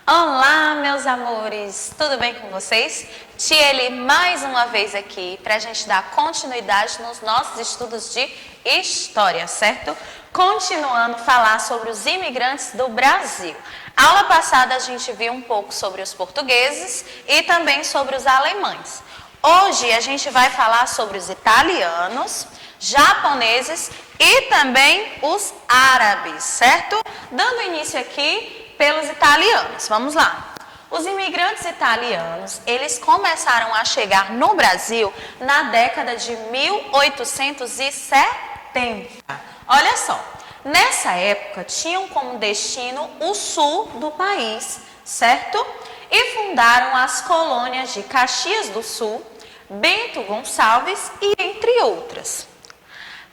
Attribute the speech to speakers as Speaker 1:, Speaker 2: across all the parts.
Speaker 1: Olá, meus amores, tudo bem com vocês? Tiele mais uma vez aqui para a gente dar continuidade nos nossos estudos de história, certo? Continuando a falar sobre os imigrantes do Brasil. Aula passada a gente viu um pouco sobre os portugueses e também sobre os alemães. Hoje a gente vai falar sobre os italianos, japoneses e também os árabes, certo? Dando início aqui pelos italianos. Vamos lá. Os imigrantes italianos, eles começaram a chegar no Brasil na década de 1870. Olha só, nessa época tinham como destino o sul do país, certo? E fundaram as colônias de Caxias do Sul, Bento Gonçalves e entre outras.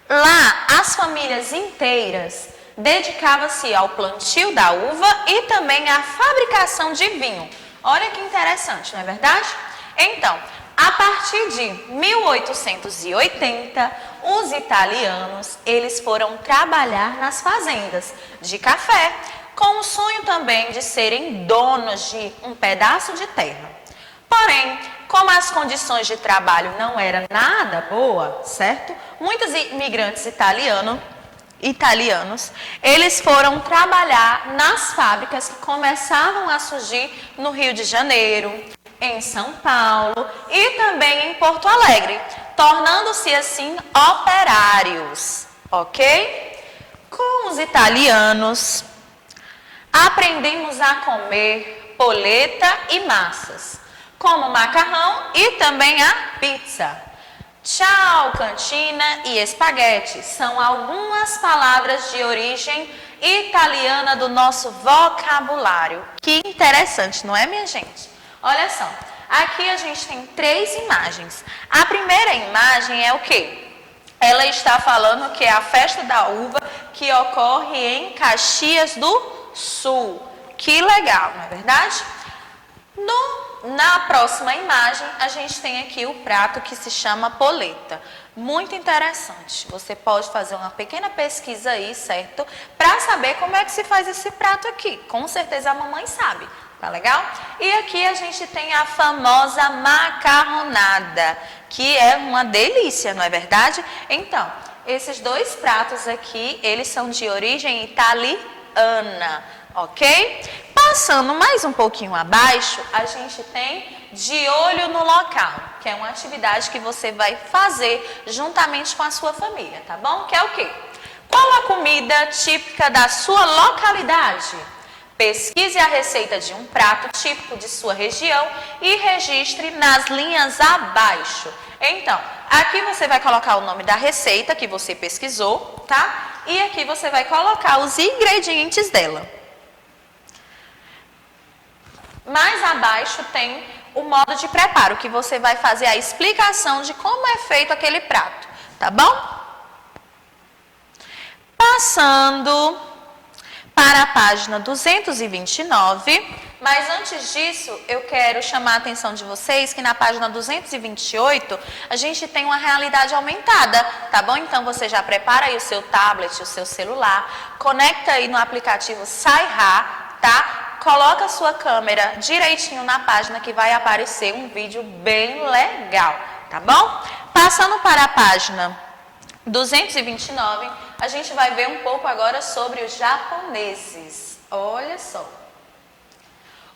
Speaker 1: Lá, as famílias inteiras dedicava-se ao plantio da uva e também à fabricação de vinho. Olha que interessante, não é verdade? Então, a partir de 1880, os italianos, eles foram trabalhar nas fazendas de café, com o sonho também de serem donos de um pedaço de terra. Porém, como as condições de trabalho não eram nada boas, certo? Muitos imigrantes italianos, eles foram trabalhar nas fábricas que começavam a surgir no Rio de Janeiro, em São Paulo e também em Porto Alegre, tornando-se assim operários, ok? Com os italianos, aprendemos a comer polenta e massas, como macarrão e também a pizza. Tchau, cantina e espaguete são algumas palavras de origem italiana do nosso vocabulário. Que interessante, não é, minha gente? Olha só, aqui a gente tem 3 imagens. A primeira imagem é o quê? Ela está falando que é a festa da uva que ocorre em Caxias do Sul. Que legal, não é verdade? Na próxima imagem, a gente tem aqui o prato que se chama polenta. Muito interessante. Você pode fazer uma pequena pesquisa aí, certo? Para saber como é que se faz esse prato aqui. Com certeza a mamãe sabe. Tá legal? E aqui a gente tem a famosa macarronada, que é uma delícia, não é verdade? Então, esses 2 pratos aqui, eles são de origem italiana, ok? Passando mais um pouquinho abaixo, a gente tem de olho no local, que é uma atividade que você vai fazer juntamente com a sua família, tá bom? Que é o quê? Qual a comida típica da sua localidade? Pesquise a receita de um prato típico de sua região e registre nas linhas abaixo. Então, aqui você vai colocar o nome da receita que você pesquisou, tá? E aqui você vai colocar os ingredientes dela. Mais abaixo tem o modo de preparo, que você vai fazer a explicação de como é feito aquele prato, tá bom? Passando para a página 229, mas antes disso, eu quero chamar a atenção de vocês que na página 228, a gente tem uma realidade aumentada, tá bom? Então, você já prepara aí o seu tablet, o seu celular, conecta aí no aplicativo Sairá, tá? Coloca a sua câmera direitinho na página que vai aparecer um vídeo bem legal, tá bom? Passando para a página 229, a gente vai ver um pouco agora sobre os japoneses. Olha só.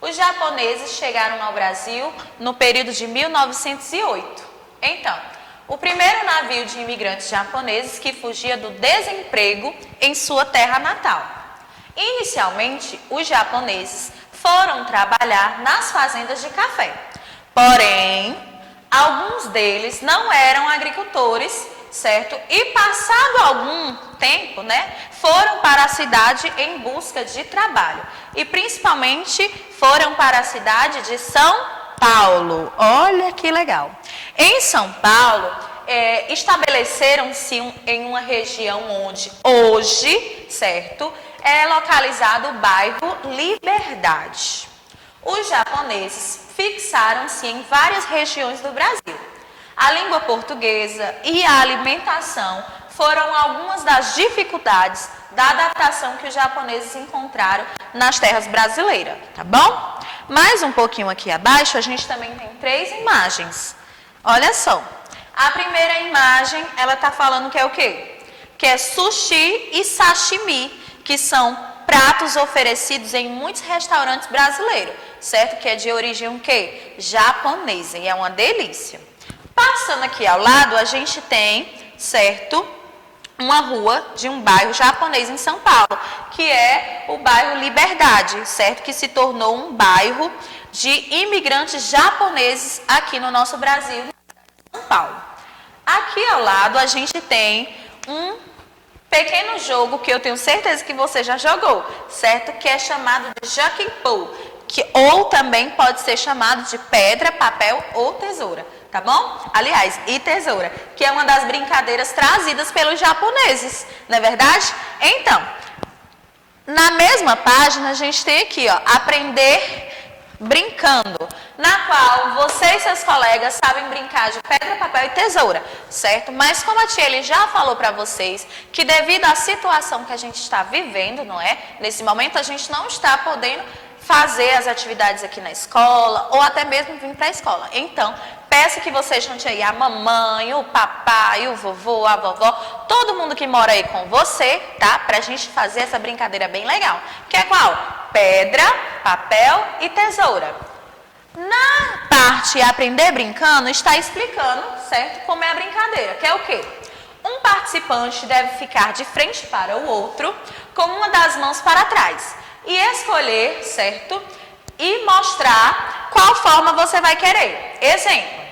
Speaker 1: Os japoneses chegaram ao Brasil no período de 1908. Então, o primeiro navio de imigrantes japoneses que fugia do desemprego em sua terra natal. Inicialmente, os japoneses foram trabalhar nas fazendas de café. Porém, alguns deles não eram agricultores, certo? E passado algum tempo, foram para a cidade em busca de trabalho. E principalmente foram para a cidade de São Paulo. Olha que legal. Em São Paulo, estabeleceram-se em uma região onde hoje, certo, é localizado o bairro Liberdade. Os japoneses fixaram-se em várias regiões do Brasil. A língua portuguesa e a alimentação foram algumas das dificuldades da adaptação que os japoneses encontraram nas terras brasileiras, tá bom? Mais um pouquinho aqui abaixo, a gente também tem 3 imagens. Olha só. A primeira imagem, ela está falando que é o quê? Que é sushi e sashimi, que são pratos oferecidos em muitos restaurantes brasileiros, certo? Que é de origem o quê? Japonesa, e é uma delícia. Passando aqui ao lado, a gente tem, certo, uma rua de um bairro japonês em São Paulo, que é o bairro Liberdade, certo? Que se tornou um bairro de imigrantes japoneses aqui no nosso Brasil, São Paulo. Aqui ao lado, a gente tem um pequeno jogo que eu tenho certeza que você já jogou, certo? Que é chamado de Jaquim-Pou, ou também pode ser chamado de pedra, papel ou tesoura, tá bom? Aliás, e tesoura, que é uma das brincadeiras trazidas pelos japoneses, não é verdade? Então, na mesma página a gente tem aqui, ó, aprender brincando, na qual você e seus colegas sabem brincar de pedra, papel e tesoura, certo? Mas como a tia Eli já falou para vocês, que devido à situação que a gente está vivendo, não é? Nesse momento a gente não está podendo fazer as atividades aqui na escola, ou até mesmo vir para a escola. Então, peço que vocês juntem aí a mamãe, o papai, o vovô, a vovó, todo mundo que mora aí com você, tá? Pra gente fazer essa brincadeira bem legal. Que é qual? Pedra, papel e tesoura. Na parte aprender brincando, está explicando, certo? Como é a brincadeira, que é o quê? Um participante deve ficar de frente para o outro, com uma das mãos para trás. E escolher, certo? E mostrar qual forma você vai querer. Exemplo,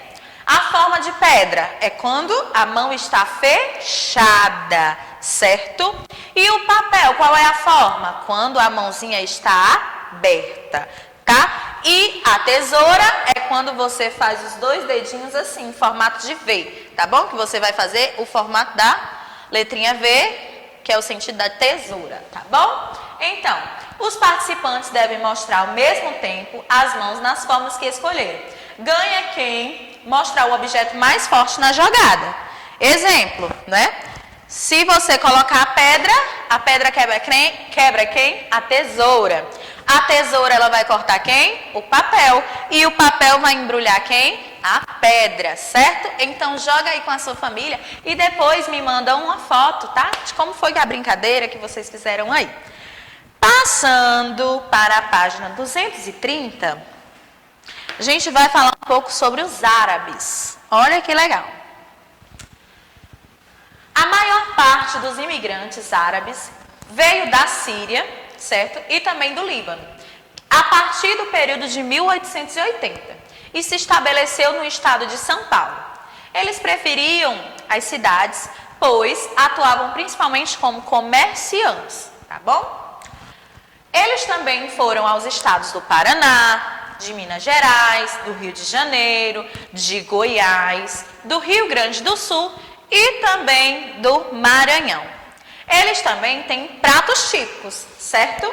Speaker 1: a forma de pedra é quando a mão está fechada, certo? E o papel, qual é a forma? Quando a mãozinha está aberta, tá? E a tesoura é quando você faz os 2 dedinhos assim, em formato de V, tá bom? Que você vai fazer o formato da letrinha V, que é o sentido da tesoura, tá bom? Então, os participantes devem mostrar ao mesmo tempo as mãos nas formas que escolheram. Ganha quem mostrar o objeto mais forte na jogada. Exemplo, né? Se você colocar a pedra quebra quem? A tesoura. A tesoura ela vai cortar quem? O papel. E o papel vai embrulhar quem? A pedra, certo? Então joga aí com a sua família e depois me manda uma foto, tá? De como foi a brincadeira que vocês fizeram aí. Passando para a página 230, a gente vai falar um pouco sobre os árabes. Olha que legal. A maior parte dos imigrantes árabes veio da Síria, certo? E também do Líbano, a partir do período de 1880, e se estabeleceu no estado de São Paulo. Eles preferiam as cidades, pois atuavam principalmente como comerciantes, tá bom? Eles também foram aos estados do Paraná, de Minas Gerais, do Rio de Janeiro, de Goiás, do Rio Grande do Sul e também do Maranhão. Eles também têm pratos típicos, certo?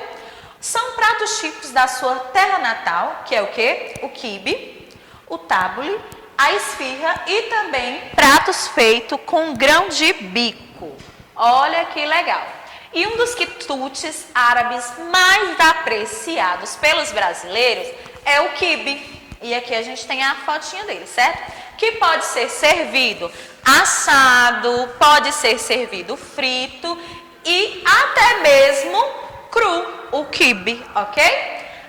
Speaker 1: São pratos típicos da sua terra natal, que é o quê? O quibe, o tabule, a esfirra e também pratos feitos com grão de bico. Olha que legal! E um dos quitutes árabes mais apreciados pelos brasileiros é o quibe. E aqui a gente tem a fotinha dele, certo? Que pode ser servido assado, pode ser servido frito e até mesmo cru, o quibe, ok?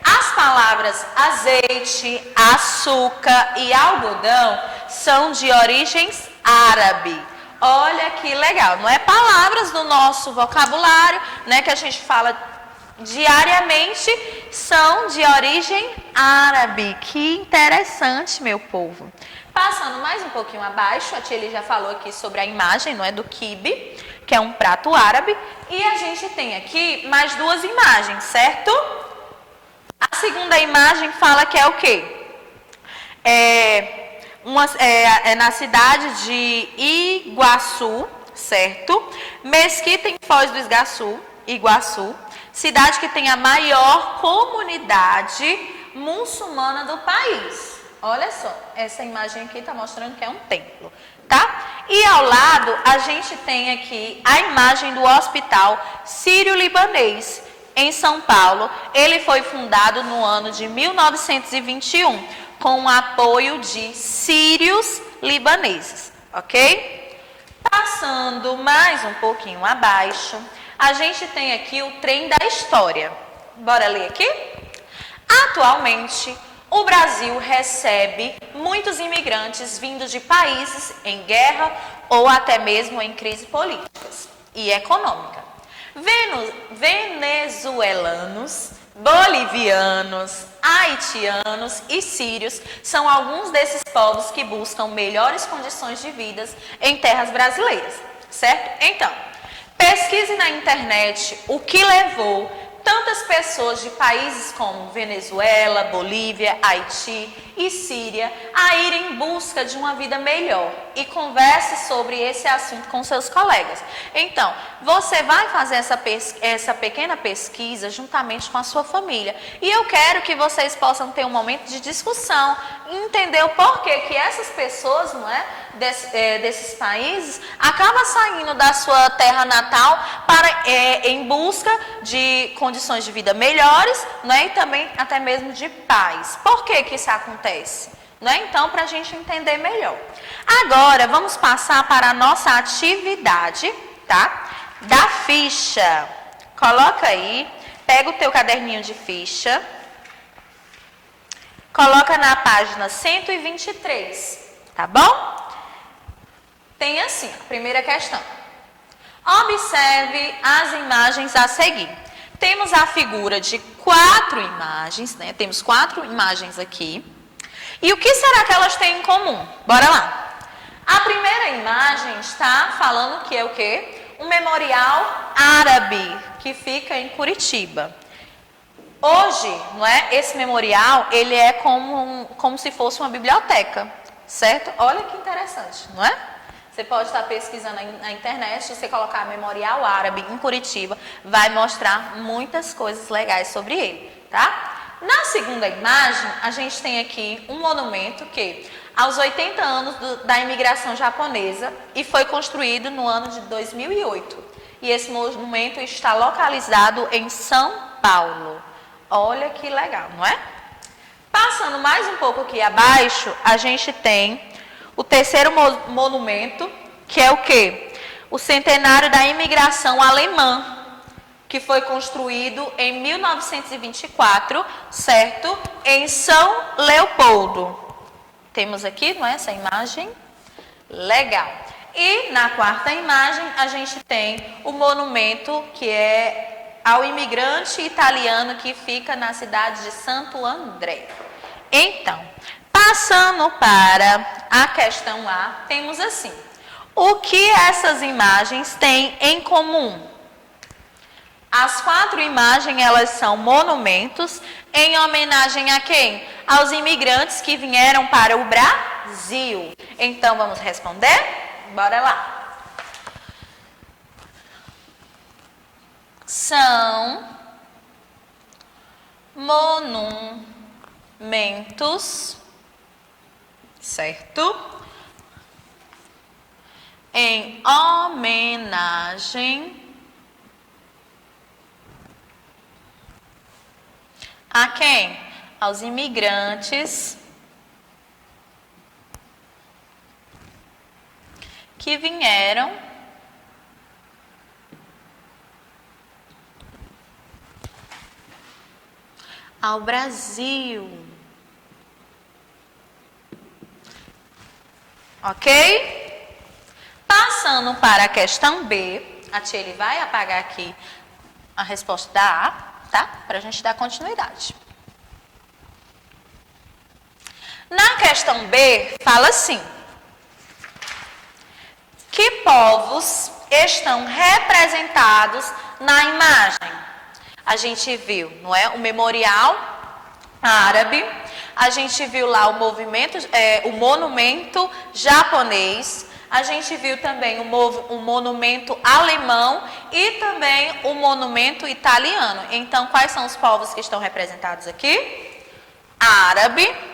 Speaker 1: As palavras azeite, açúcar e algodão são de origens árabe. Olha que legal, não é palavras do nosso vocabulário, né, que a gente fala diariamente, são de origem árabe. Que interessante, meu povo. Passando mais um pouquinho abaixo, a tia Eli já falou aqui sobre a imagem, não é, do quibe, que é um prato árabe, e a gente tem aqui mais 2 imagens, certo? A segunda imagem fala que é o quê? É na cidade de Iguaçu, certo? Mesquita em Foz do Iguaçu, cidade que tem a maior comunidade muçulmana do país. Olha só, essa imagem aqui está mostrando que é um templo, tá? E ao lado a gente tem aqui a imagem do hospital sírio-libanês, em São Paulo. Ele foi fundado no ano de 1921, com o apoio de sírios libaneses, ok? Passando mais um pouquinho abaixo, a gente tem aqui o trem da história. Bora ler aqui? Atualmente, o Brasil recebe muitos imigrantes vindos de países em guerra ou até mesmo em crise políticas e econômica. Venezuelanos, bolivianos, haitianos e sírios são alguns desses povos que buscam melhores condições de vida em terras brasileiras, certo? Então, pesquise na internet o que levou tantas pessoas de países como Venezuela, Bolívia, Haiti e Síria a irem em busca de uma vida melhor e converse sobre esse assunto com seus colegas. Então, você vai fazer essa pequena pesquisa juntamente com a sua família e eu quero que vocês possam ter um momento de discussão e entender o porquê que essas pessoas, não é, desses países, acabam saindo da sua terra natal em busca de condições de vida melhores, né, e também até mesmo de paz. Por que que isso acontece? Né? Então, para a gente entender melhor. Agora, vamos passar para a nossa atividade, tá? Da ficha. Coloca aí, pega o teu caderninho de ficha, coloca na página 123, tá bom? Tem assim, a primeira questão. Observe as imagens a seguir. Temos a figura de 4 imagens, né? Temos 4 imagens aqui. E o que será que elas têm em comum? Bora lá. A primeira imagem está falando que é o quê? Um memorial árabe que fica em Curitiba. Hoje, não é? Esse memorial, ele é como se fosse uma biblioteca, certo? Olha que interessante, não é? Você pode estar pesquisando na internet, se você colocar Memorial Árabe em Curitiba, vai mostrar muitas coisas legais sobre ele, tá? Na segunda imagem, a gente tem aqui um monumento que, aos 80 anos da imigração japonesa, e foi construído no ano de 2008. E esse monumento está localizado em São Paulo. Olha que legal, não é? Passando mais um pouco aqui abaixo, a gente tem o terceiro monumento, que é o quê? O centenário da imigração alemã, que foi construído em 1924, certo? Em São Leopoldo. Temos aqui, não é, essa imagem? Legal. E na quarta imagem, a gente tem o monumento que é ao imigrante italiano que fica na cidade de Santo André. Então, passando para a questão A, temos assim. O que essas imagens têm em comum? As 4 imagens, elas são monumentos em homenagem a quem? Aos imigrantes que vieram para o Brasil. Então, vamos responder? Bora lá. São monumentos, certo? Em homenagem a quem? Aos imigrantes que vieram ao Brasil. Ok? Passando para a questão B, a tia ele vai apagar aqui a resposta da A, tá? Para a gente dar continuidade. Na questão B, fala assim. Que povos estão representados na imagem? A gente viu, não é? O memorial árabe, a gente viu lá o monumento japonês, a gente viu também o monumento alemão e também o monumento italiano. Então, quais são os povos que estão representados aqui? Árabe.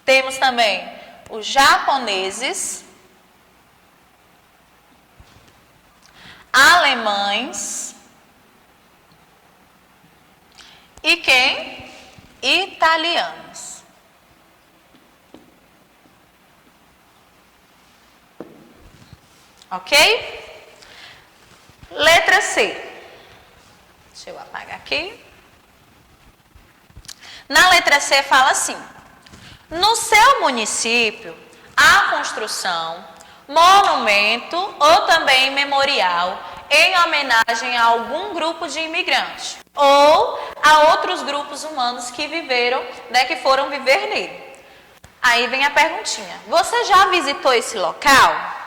Speaker 1: Temos também os japoneses, alemães e quem? Italianos. Ok? Letra C. Deixa eu apagar aqui. Na letra C fala assim: no seu município, há construção, monumento ou também memorial em homenagem a algum grupo de imigrantes ou a outros grupos humanos que viveram, que foram viver nele. Aí vem a perguntinha: você já visitou esse local?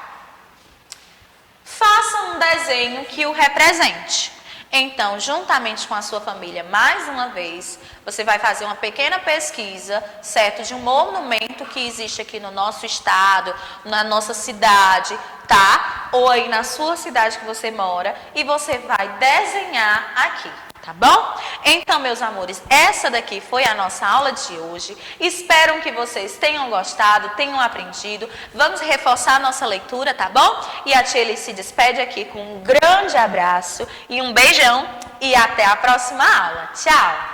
Speaker 1: Faça um desenho que o represente. Então, juntamente com a sua família, mais uma vez, você vai fazer uma pequena pesquisa, certo? De um monumento que existe aqui no nosso estado, na nossa cidade, tá? Ou aí na sua cidade que você mora, e você vai desenhar aqui, tá bom? Então, meus amores, essa daqui foi a nossa aula de hoje. Espero que vocês tenham gostado, tenham aprendido. Vamos reforçar a nossa leitura, tá bom? E a tia Eli se despede aqui com um grande abraço e um beijão. E até a próxima aula. Tchau!